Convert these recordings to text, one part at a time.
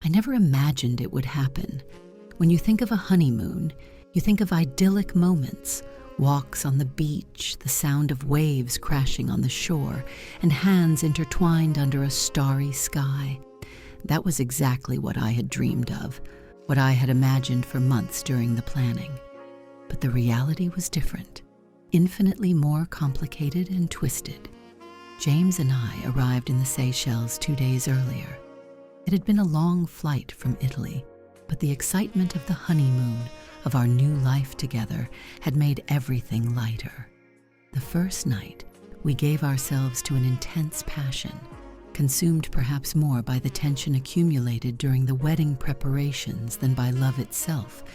I never imagined it would happen. When you think of a honeymoon, you think of idyllic moments, walks on the beach, the sound of waves crashing on the shore, and hands intertwined under a starry sky. That was exactly what I had dreamed of, what I had imagined for months during the planning. But the reality was different, infinitely more complicated and twisted. James and I arrived in the Seychelles 2 days earlier. It had been a long flight from Italy, but the excitement of the honeymoon, of our new life together, had made everything lighter. The first night, we gave ourselves to an intense passion, consumed perhaps more by the tension accumulated during the wedding preparations than by love itself,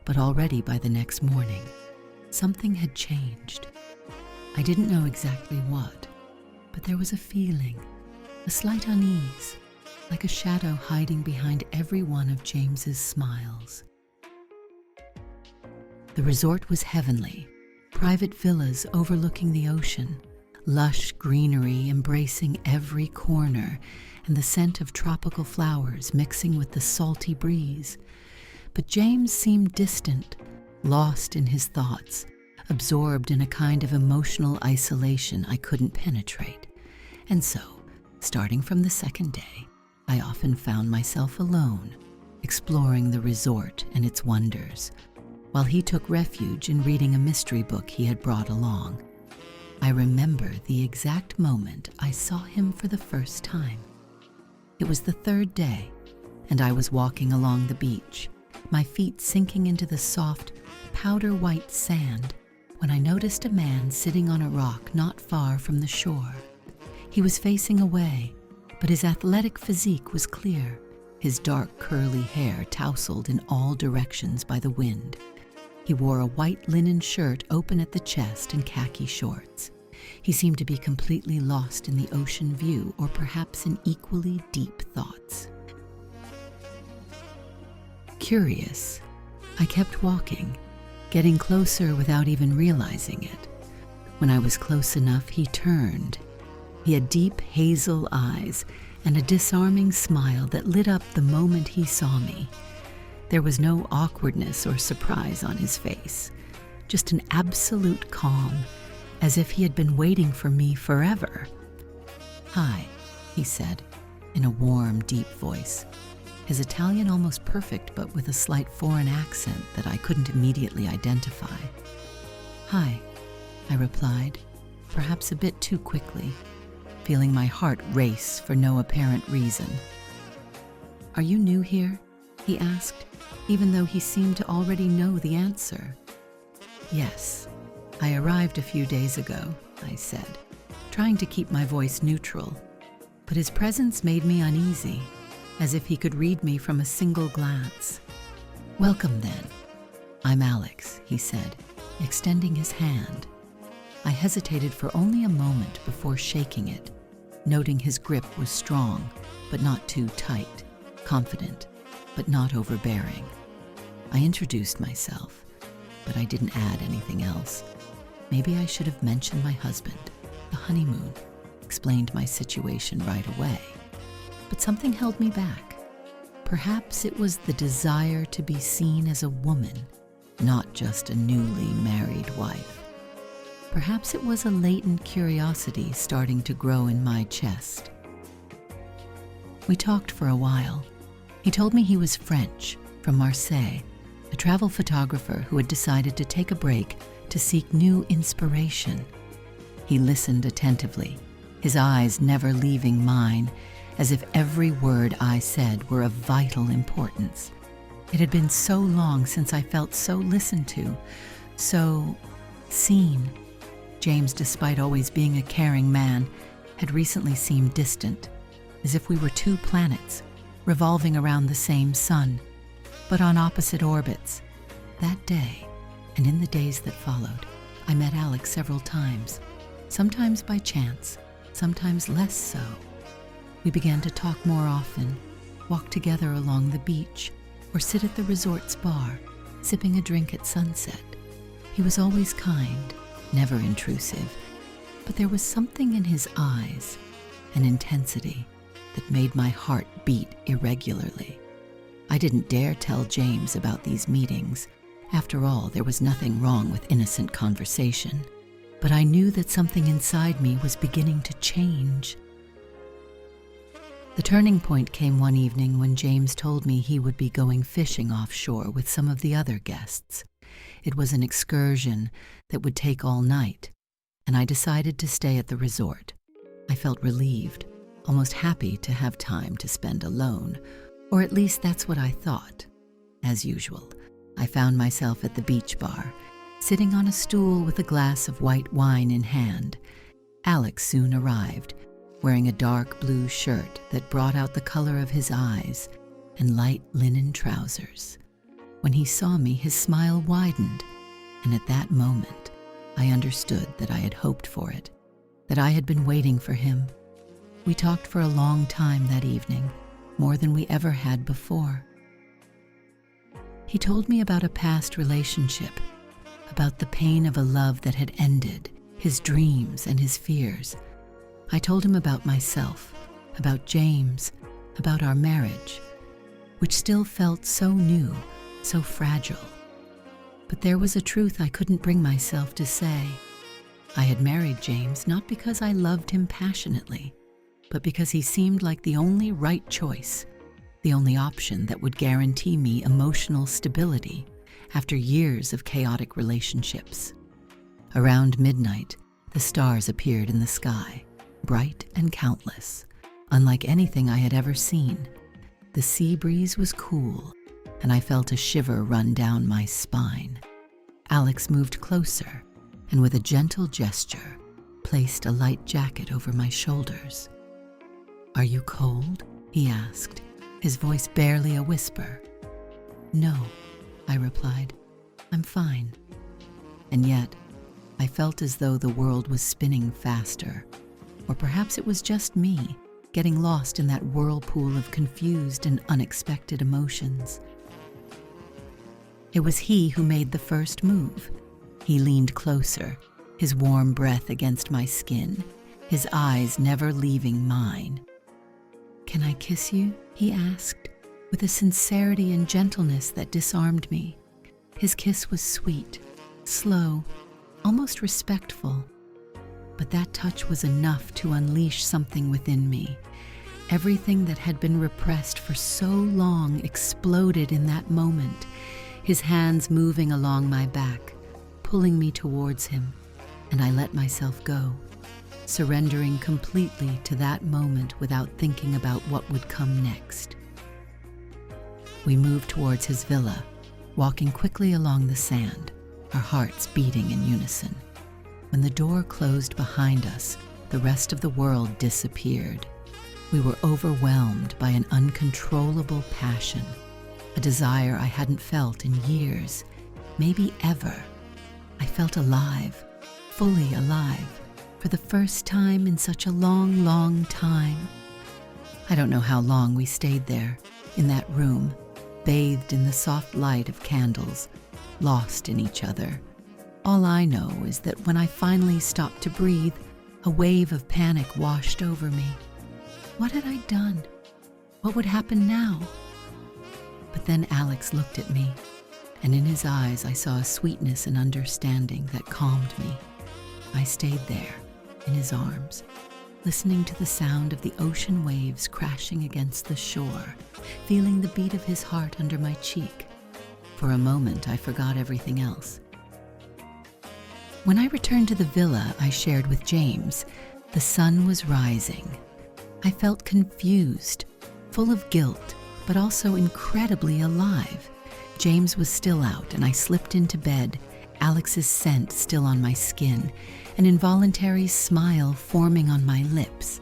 but already by the next morning, something had changed. I didn't know exactly what, but there was a feeling, a slight unease, like a shadow hiding behind every one of James's smiles. The resort was heavenly, private villas overlooking the ocean, lush greenery embracing every corner, and the scent of tropical flowers mixing with the salty breeze. But James seemed distant, lost in his thoughts, absorbed in a kind of emotional isolation I couldn't penetrate. And so, starting from the second day, I often found myself alone, exploring the resort and its wonders, while he took refuge in reading a mystery book he had brought along. I remember the exact moment I saw him for the first time. It was the third day, and I was walking along the beach, my feet sinking into the soft, powder-white sand, when I noticed a man sitting on a rock not far from the shore. He was facing away, but his athletic physique was clear, his dark curly hair tousled in all directions by the wind. He wore a white linen shirt open at the chest and khaki shorts. He seemed to be completely lost in the ocean view, or perhaps in equally deep thoughts. Curious, I kept walking, getting closer without even realizing it. When I was close enough, he turned. He had deep hazel eyes and a disarming smile that lit up the moment he saw me. There was no awkwardness or surprise on his face, just an absolute calm, as if he had been waiting for me forever. "Hi," he said, in a warm, deep voice, his Italian almost perfect but with a slight foreign accent that I couldn't immediately identify. "Hi," I replied, perhaps a bit too quickly, feeling my heart race for no apparent reason. "Are you new here?" he asked, even though he seemed to already know the answer. "Yes, I arrived a few days ago," I said, trying to keep my voice neutral, but his presence made me uneasy, as if he could read me from a single glance. "Welcome then. I'm Alex," he said, extending his hand. I hesitated for only a moment before shaking it, noting his grip was strong, but not too tight, confident, but not overbearing. I introduced myself, but I didn't add anything else. Maybe I should have mentioned my husband, the honeymoon, explained my situation right away. But something held me back. Perhaps it was the desire to be seen as a woman, not just a newly married wife. Perhaps it was a latent curiosity starting to grow in my chest. We talked for a while. He told me he was French, from Marseille, a travel photographer who had decided to take a break to seek new inspiration. He listened attentively, his eyes never leaving mine, as if every word I said were of vital importance. It had been so long since I felt so listened to, so seen. James, despite always being a caring man, had recently seemed distant, as if we were two planets, revolving around the same sun, but on opposite orbits. That day, and in the days that followed, I met Alex several times, sometimes by chance, sometimes less so. We began to talk more often, walk together along the beach, or sit at the resort's bar, sipping a drink at sunset. He was always kind, never intrusive, but there was something in his eyes, an intensity, that made my heart beat irregularly. I didn't dare tell James about these meetings. After all, there was nothing wrong with innocent conversation. But I knew that something inside me was beginning to change. The turning point came one evening when James told me he would be going fishing offshore with some of the other guests. It was an excursion that would take all night, and I decided to stay at the resort. I felt relieved, almost happy to have time to spend alone, or at least that's what I thought. As usual, I found myself at the beach bar, sitting on a stool with a glass of white wine in hand. Alex soon arrived, wearing a dark blue shirt that brought out the color of his eyes and light linen trousers. When he saw me, his smile widened, and at that moment, I understood that I had hoped for it, that I had been waiting for him. We talked for a long time that evening, more than we ever had before. He told me about a past relationship, about the pain of a love that had ended, his dreams and his fears. I told him about myself, about James, about our marriage, which still felt so new, so fragile. But there was a truth I couldn't bring myself to say. I had married James not because I loved him passionately, but because he seemed like the only right choice, the only option that would guarantee me emotional stability after years of chaotic relationships. Around midnight, the stars appeared in the sky, bright and countless, unlike anything I had ever seen. The sea breeze was cool, and I felt a shiver run down my spine. Alex moved closer, and with a gentle gesture, placed a light jacket over my shoulders. "Are you cold?" he asked, his voice barely a whisper. "No," I replied. "I'm fine." And yet, I felt as though the world was spinning faster, or perhaps it was just me, getting lost in that whirlpool of confused and unexpected emotions. It was he who made the first move. He leaned closer, his warm breath against my skin, his eyes never leaving mine. "Can I kiss you?" he asked, with a sincerity and gentleness that disarmed me. His kiss was sweet, slow, almost respectful. But that touch was enough to unleash something within me. Everything that had been repressed for so long exploded in that moment, his hands moving along my back, pulling me towards him, and I let myself go, surrendering completely to that moment without thinking about what would come next. We moved towards his villa, walking quickly along the sand, our hearts beating in unison. When the door closed behind us, the rest of the world disappeared. We were overwhelmed by an uncontrollable passion, a desire I hadn't felt in years, maybe ever. I felt alive, fully alive, for the first time in such a long, long time. I don't know how long we stayed there, in that room, bathed in the soft light of candles, lost in each other. All I know is that when I finally stopped to breathe, a wave of panic washed over me. What had I done? What would happen now? But then Alex looked at me, and in his eyes I saw a sweetness and understanding that calmed me. I stayed there, in his arms, listening to the sound of the ocean waves crashing against the shore, feeling the beat of his heart under my cheek. For a moment, I forgot everything else. When I returned to the villa I shared with James, the sun was rising. I felt confused, full of guilt, but also incredibly alive. James was still out, and I slipped into bed, Alex's scent still on my skin, an involuntary smile forming on my lips.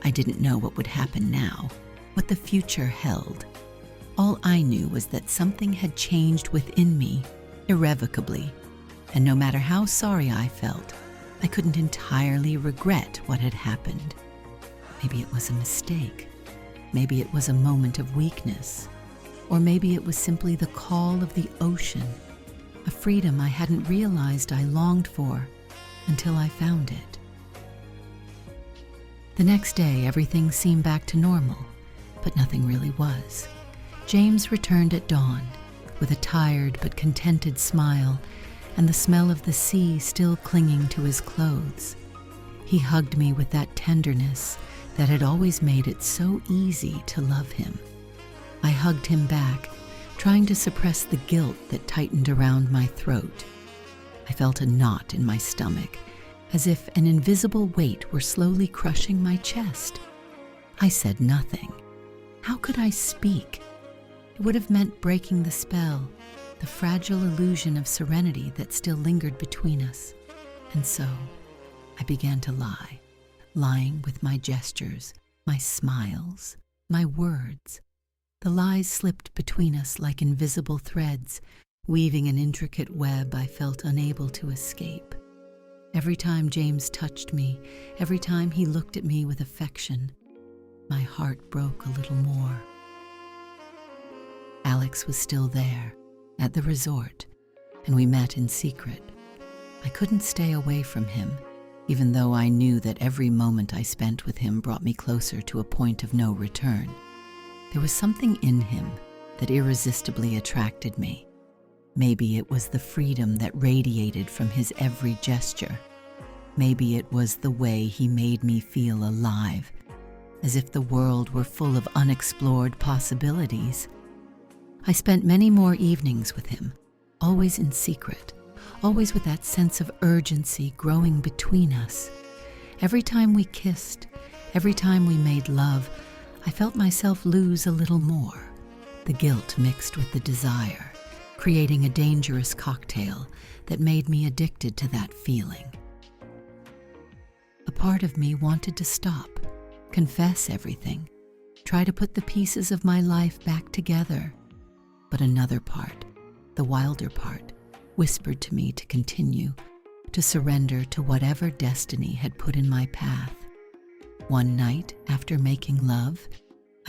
I didn't know what would happen now, what the future held. All I knew was that something had changed within me, irrevocably, and no matter how sorry I felt, I couldn't entirely regret what had happened. Maybe it was a mistake. Maybe it was a moment of weakness. Or maybe it was simply the call of the ocean, a freedom I hadn't realized I longed for until I found it. The next day, everything seemed back to normal, but nothing really was. James returned at dawn, with a tired but contented smile and the smell of the sea still clinging to his clothes. He hugged me with that tenderness that had always made it so easy to love him. I hugged him back, trying to suppress the guilt that tightened around my throat. I felt a knot in my stomach, as if an invisible weight were slowly crushing my chest. I said nothing. How could I speak? It would have meant breaking the spell, the fragile illusion of serenity that still lingered between us. And so, I began to lie, lying with my gestures, my smiles, my words. The lies slipped between us like invisible threads, weaving an intricate web I felt unable to escape. Every time James touched me, every time he looked at me with affection, my heart broke a little more. Alex was still there, at the resort, and we met in secret. I couldn't stay away from him, even though I knew that every moment I spent with him brought me closer to a point of no return. There was something in him that irresistibly attracted me. Maybe it was the freedom that radiated from his every gesture. Maybe it was the way he made me feel alive, as if the world were full of unexplored possibilities. I spent many more evenings with him, always in secret, always with that sense of urgency growing between us. Every time we kissed, every time we made love, I felt myself lose a little more, the guilt mixed with the desire, creating a dangerous cocktail that made me addicted to that feeling. A part of me wanted to stop, confess everything, try to put the pieces of my life back together. But another part, the wilder part, whispered to me to continue, to surrender to whatever destiny had put in my path. One night, after making love,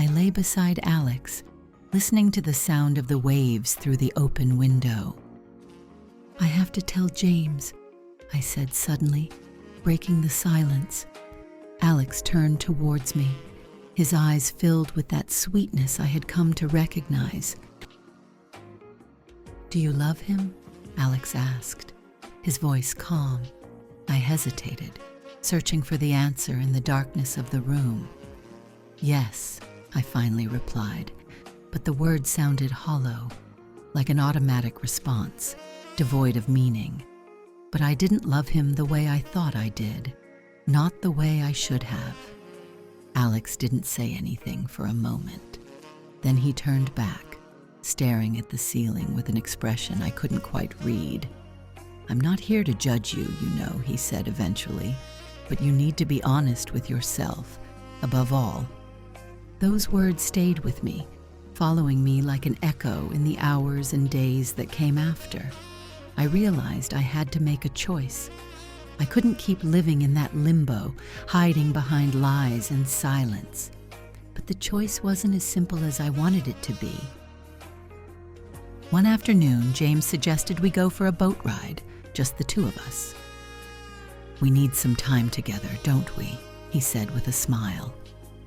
I lay beside Alex, listening to the sound of the waves through the open window. "I have to tell James," I said suddenly, breaking the silence. Alex turned towards me, his eyes filled with that sweetness I had come to recognize. "Do you love him?" Alex asked, his voice calm. I hesitated, searching for the answer in the darkness of the room. "Yes," I finally replied, but the words sounded hollow, like an automatic response, devoid of meaning. But I didn't love him the way I thought I did, not the way I should have. Alex didn't say anything for a moment. Then he turned back, staring at the ceiling with an expression I couldn't quite read. "I'm not here to judge you, you know," he said eventually, "but you need to be honest with yourself, above all." Those words stayed with me, following me like an echo in the hours and days that came after. I realized I had to make a choice. I couldn't keep living in that limbo, hiding behind lies and silence. But the choice wasn't as simple as I wanted it to be. One afternoon, James suggested we go for a boat ride, just the two of us. "We need some time together, don't we?" he said with a smile.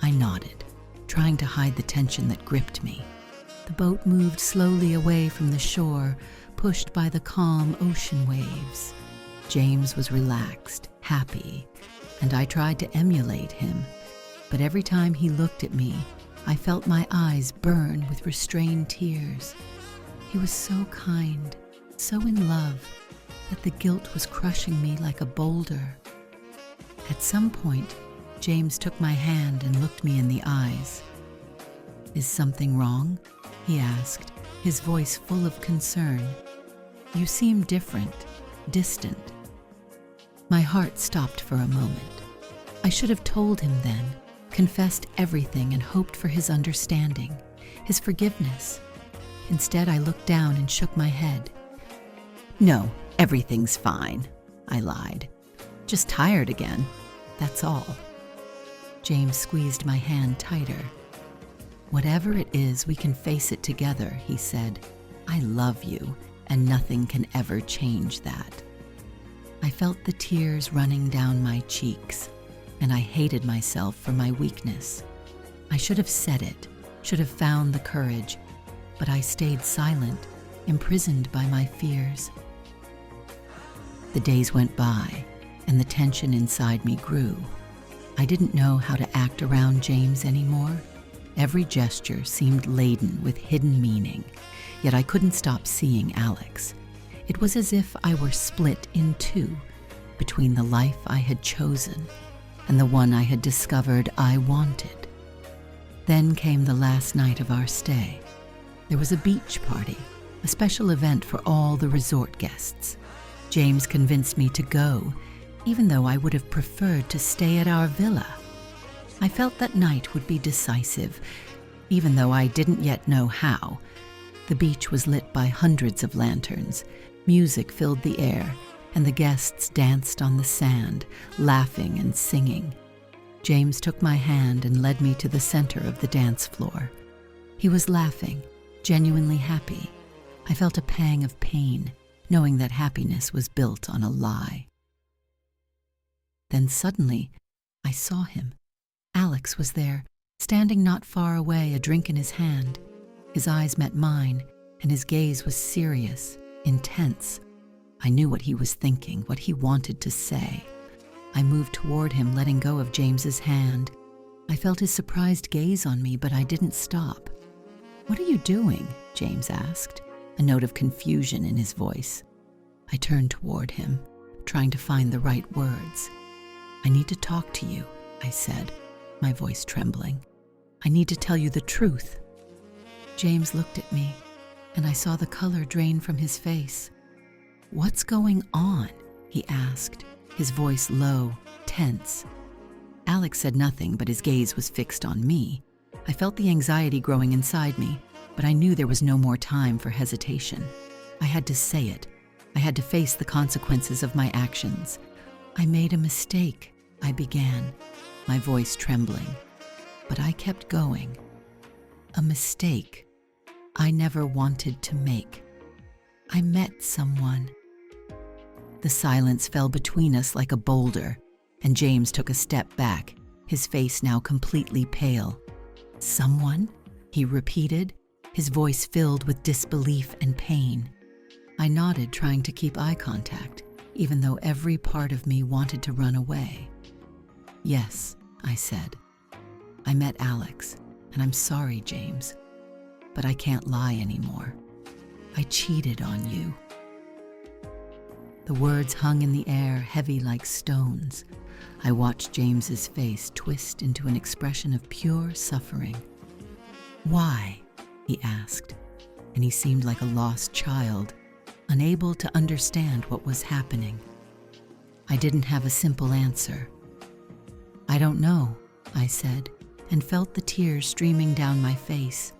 I nodded, trying to hide the tension that gripped me. The boat moved slowly away from the shore, pushed by the calm ocean waves. James was relaxed, happy, and I tried to emulate him. But every time he looked at me, I felt my eyes burn with restrained tears. He was so kind, so in love, that the guilt was crushing me like a boulder. At some point, James took my hand and looked me in the eyes. "Is something wrong?" he asked, his voice full of concern. "You seem different, distant." My heart stopped for a moment. I should have told him then, confessed everything and hoped for his understanding, his forgiveness. Instead, I looked down and shook my head. "No, everything's fine," I lied. "Just tired again, that's all." James squeezed my hand tighter. "Whatever it is, we can face it together," he said. "I love you, and nothing can ever change that." I felt the tears running down my cheeks, and I hated myself for my weakness. I should have said it, should have found the courage, but I stayed silent, imprisoned by my fears. The days went by, and the tension inside me grew. I didn't know how to act around James anymore. Every gesture seemed laden with hidden meaning, yet I couldn't stop seeing Alex. It was as if I were split in two, between the life I had chosen and the one I had discovered I wanted. Then came the last night of our stay. There was a beach party, a special event for all the resort guests. James convinced me to go, even though I would have preferred to stay at our villa. I felt that night would be decisive, even though I didn't yet know how. The beach was lit by hundreds of lanterns, music filled the air, and the guests danced on the sand, laughing and singing. James took my hand and led me to the center of the dance floor. He was laughing, genuinely happy. I felt a pang of pain, knowing that happiness was built on a lie. Then suddenly, I saw him. Alex was there, standing not far away, a drink in his hand. His eyes met mine, and his gaze was serious, intense. I knew what he was thinking, what he wanted to say. I moved toward him, letting go of James's hand. I felt his surprised gaze on me, but I didn't stop. "What are you doing?" James asked, a note of confusion in his voice. I turned toward him, trying to find the right words. "I need to talk to you," I said, my voice trembling. "I need to tell you the truth." James looked at me, and I saw the color drain from his face. "What's going on?" he asked, his voice low, tense. Alex said nothing, but his gaze was fixed on me. I felt the anxiety growing inside me, but I knew there was no more time for hesitation. I had to say it. I had to face the consequences of my actions. "I made a mistake," I began, my voice trembling. But I kept going. "A mistake I never wanted to make. I met someone." The silence fell between us like a boulder, and James took a step back, his face now completely pale. "Someone?" he repeated, his voice filled with disbelief and pain. I nodded, trying to keep eye contact, even though every part of me wanted to run away. "Yes," I said. "I met Alex, and I'm sorry, James, but I can't lie anymore. I cheated on you." The words hung in the air, heavy like stones. I watched James's face twist into an expression of pure suffering. "Why?" he asked, and he seemed like a lost child, unable to understand what was happening. I didn't have a simple answer. "I don't know," I said, and felt the tears streaming down my face.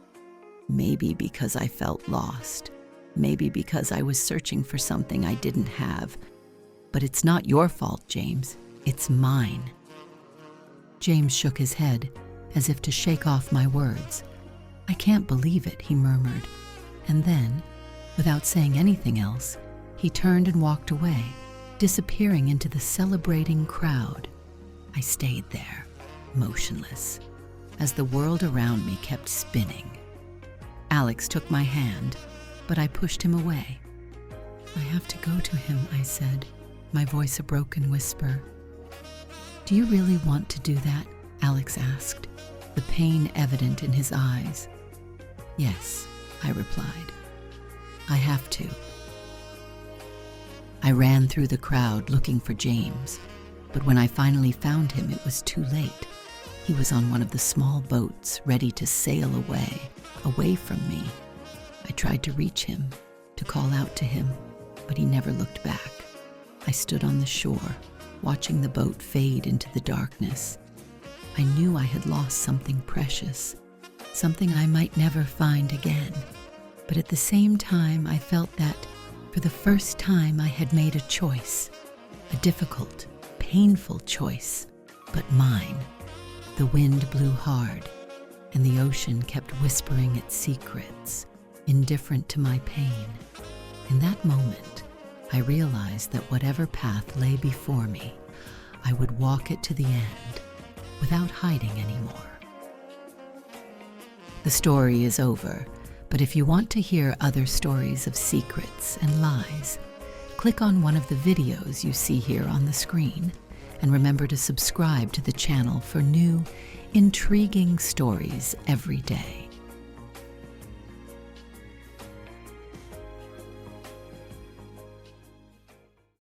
"Maybe because I felt lost. Maybe because I was searching for something I didn't have. But it's not your fault, James. It's mine." James shook his head, as if to shake off my words. "I can't believe it," he murmured. And then, without saying anything else, he turned and walked away, disappearing into the celebrating crowd. I stayed there, motionless, as the world around me kept spinning. Alex took my hand, but I pushed him away. "I have to go to him," I said, my voice a broken whisper. "Do you really want to do that?" Alex asked, the pain evident in his eyes. "Yes," I replied. "I have to." I ran through the crowd looking for James, but when I finally found him, it was too late. He was on one of the small boats, ready to sail away from me. I tried to reach him, to call out to him, but he never looked back. I stood on the shore, watching the boat fade into the darkness. I knew I had lost something precious, something I might never find again. But at the same time, I felt that, for the first time, I had made a choice, a difficult, painful choice, but mine. The wind blew hard, and the ocean kept whispering its secrets, indifferent to my pain. In that moment, I realized that whatever path lay before me, I would walk it to the end, without hiding anymore. The story is over, But if you want to hear other stories of secrets and lies, click on one of the videos you see here on the screen, and remember to subscribe to the channel for new, intriguing stories every day.